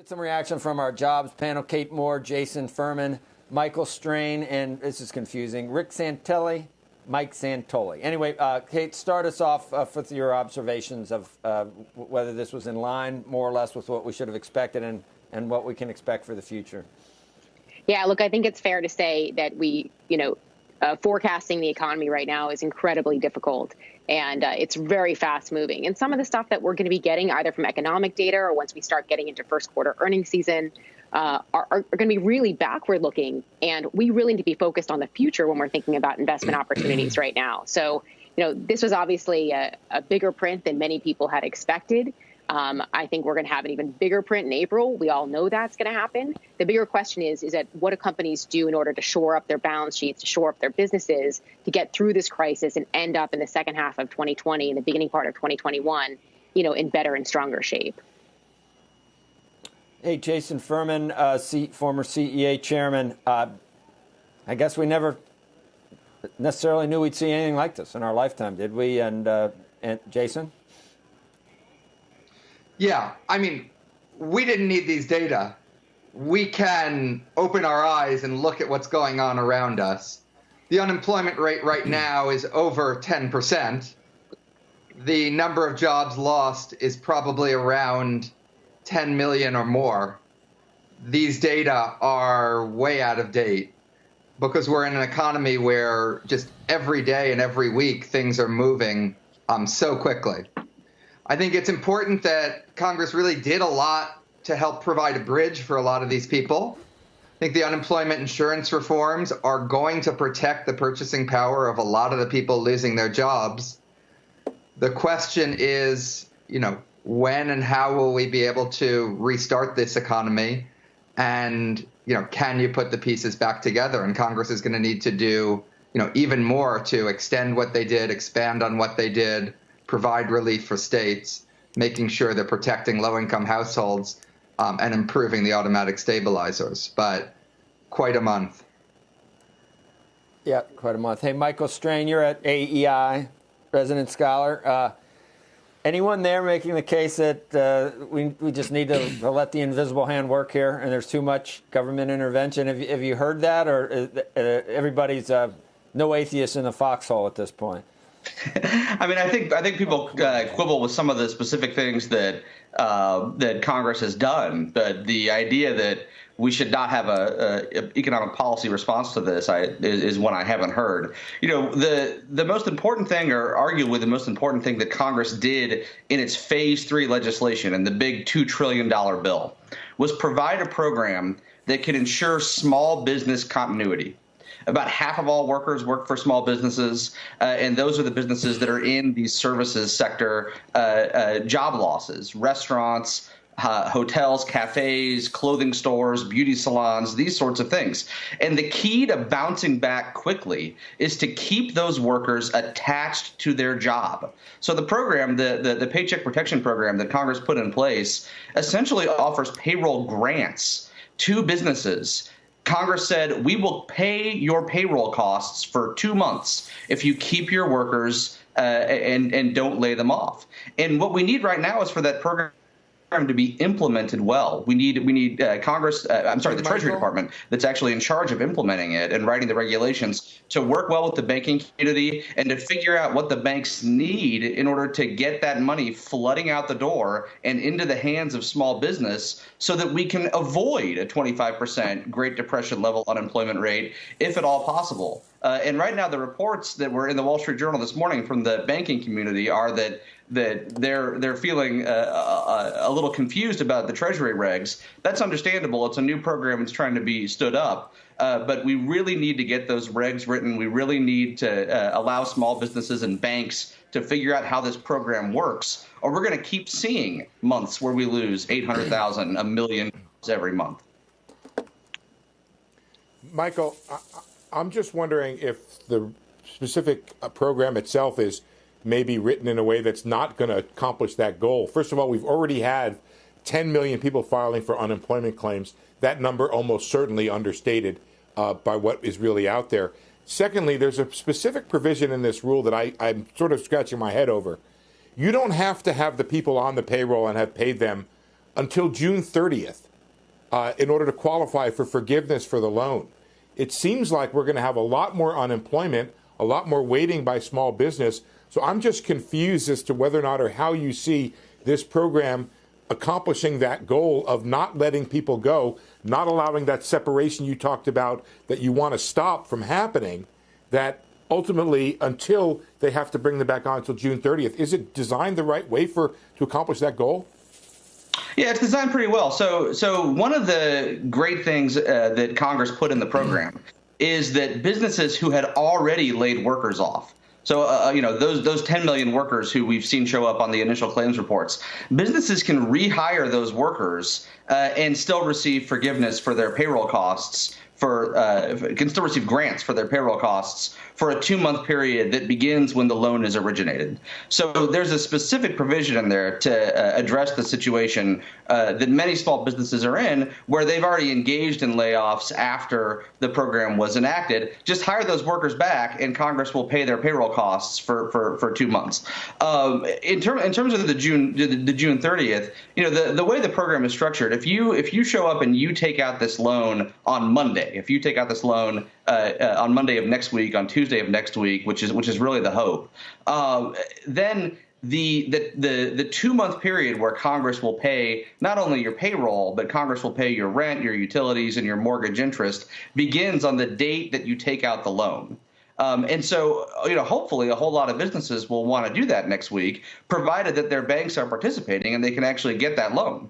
Some reaction from our jobs panel: Kate Moore, Jason Furman, Michael Strain, and this is confusing, Rick Santelli, Mike Santoli. Anyway, Kate, start us off with your observations of whether this was in line more or less with what we should have expected and what we can expect for the future. Yeah, look, I think it's fair to say that forecasting the economy right now is incredibly difficult, and it's very fast moving. And some of the stuff that we're going to be getting either from economic data or once we start getting into first quarter earnings season are going to be really backward looking. And we really need to be focused on the future when we're thinking about investment opportunities right now. So, this was obviously a bigger print than many people had expected. I think we're going to have an even bigger print in April. We all know that's going to happen. The bigger question is that what do companies do in order to shore up their balance sheets, to shore up their businesses, to get through this crisis and end up in the second half of 2020 and the beginning part of 2021, in better and stronger shape. Hey, Jason Furman, former CEA chairman. I guess we never necessarily knew we'd see anything like this in our lifetime, did we? And Jason? Yeah, I mean, we didn't need these data. We can open our eyes and look at what's going on around us. The unemployment rate right now is over 10%. The number of jobs lost is probably around 10 million or more. These data are way out of date because we're in an economy where just every day and every week things are moving so quickly. I think it's important that Congress really did a lot to help provide a bridge for a lot of these people. I think the unemployment insurance reforms are going to protect the purchasing power of a lot of the people losing their jobs. The question is, when and how will we be able to restart this economy? And, can you put the pieces back together? And Congress is going to need to do, even more to extend what they did, expand on what they did, provide relief for states, making sure they're protecting low-income households and improving the automatic stabilizers. But quite a month. Yeah, quite a month. Hey, Michael Strain, you're at AEI, resident scholar. Anyone there making the case that we just need to let the invisible hand work here and there's too much government intervention? Have you heard that, or everybody's no atheists in the foxhole at this point? I mean, I think people quibble with some of the specific things that Congress has done, but the idea that we should not have a economic policy response to this is one I haven't heard. The most important thing, or arguably the most important thing that Congress did in its Phase 3 legislation and the big $2 trillion bill was provide a program that can ensure small business continuity. About half of all workers work for small businesses, and those are the businesses that are in the services sector job losses, restaurants, hotels, cafes, clothing stores, beauty salons, these sorts of things. And the key to bouncing back quickly is to keep those workers attached to their job. So the program, the Paycheck Protection Program that Congress put in place, essentially offers payroll grants to businesses. Congress said, we will pay your payroll costs for 2 months if you keep your workers and don't lay them off. And what we need right now is for that program to be implemented well. We need Congress, the Treasury Department that's actually in charge of implementing it and writing the regulations to work well with the banking community and to figure out what the banks need in order to get that money flooding out the door and into the hands of small business so that we can avoid a 25% Great Depression level unemployment rate, if at all possible. And right now, the reports that were in the Wall Street Journal this morning from the banking community are that they're feeling a little confused about the Treasury regs. That's understandable. It's a new program. It's trying to be stood up. But we really need to get those regs written. We really need to allow small businesses and banks to figure out how this program works, or we're going to keep seeing months where we lose 800,000, $1 million every month. Michael, I'm just wondering if the specific program itself is maybe written in a way that's not going to accomplish that goal. First of all, we've already had 10 million people filing for unemployment claims. That number almost certainly understated by what is really out there. Secondly, there's a specific provision in this rule that I'm sort of scratching my head over. You don't have to have the people on the payroll and have paid them until June 30th. in order to qualify for forgiveness for the loan. It seems like we're going to have a lot more unemployment, a lot more waiting by small business. So I'm just confused as to whether or not or how you see this program accomplishing that goal of not letting people go, not allowing that separation you talked about that you want to stop from happening, that ultimately until they have to bring them back on until June 30th. Is it designed the right way to accomplish that goal? Yeah, it's designed pretty well. So one of the great things that Congress put in the program is that businesses who had already laid workers off, so, those 10 million workers who we've seen show up on the initial claims reports, businesses can rehire those workers and still receive forgiveness for their payroll costs, can still receive grants for their payroll costs for a 2-month period that begins when the loan is originated. So there's a specific provision in there to address the situation that many small businesses are in, where they've already engaged in layoffs after the program was enacted. Just hire those workers back, and Congress will pay their payroll costs for 2 months. In terms of the June 30th, the way the program is structured, if you show up and you take out this loan on Monday, if you take out this loan on Monday of next week, on Tuesday of next week, which is really the hope, then the 2-month period where Congress will pay not only your payroll, but Congress will pay your rent, your utilities, and your mortgage interest begins on the date that you take out the loan. And so, hopefully a whole lot of businesses will want to do that next week, provided that their banks are participating and they can actually get that loan.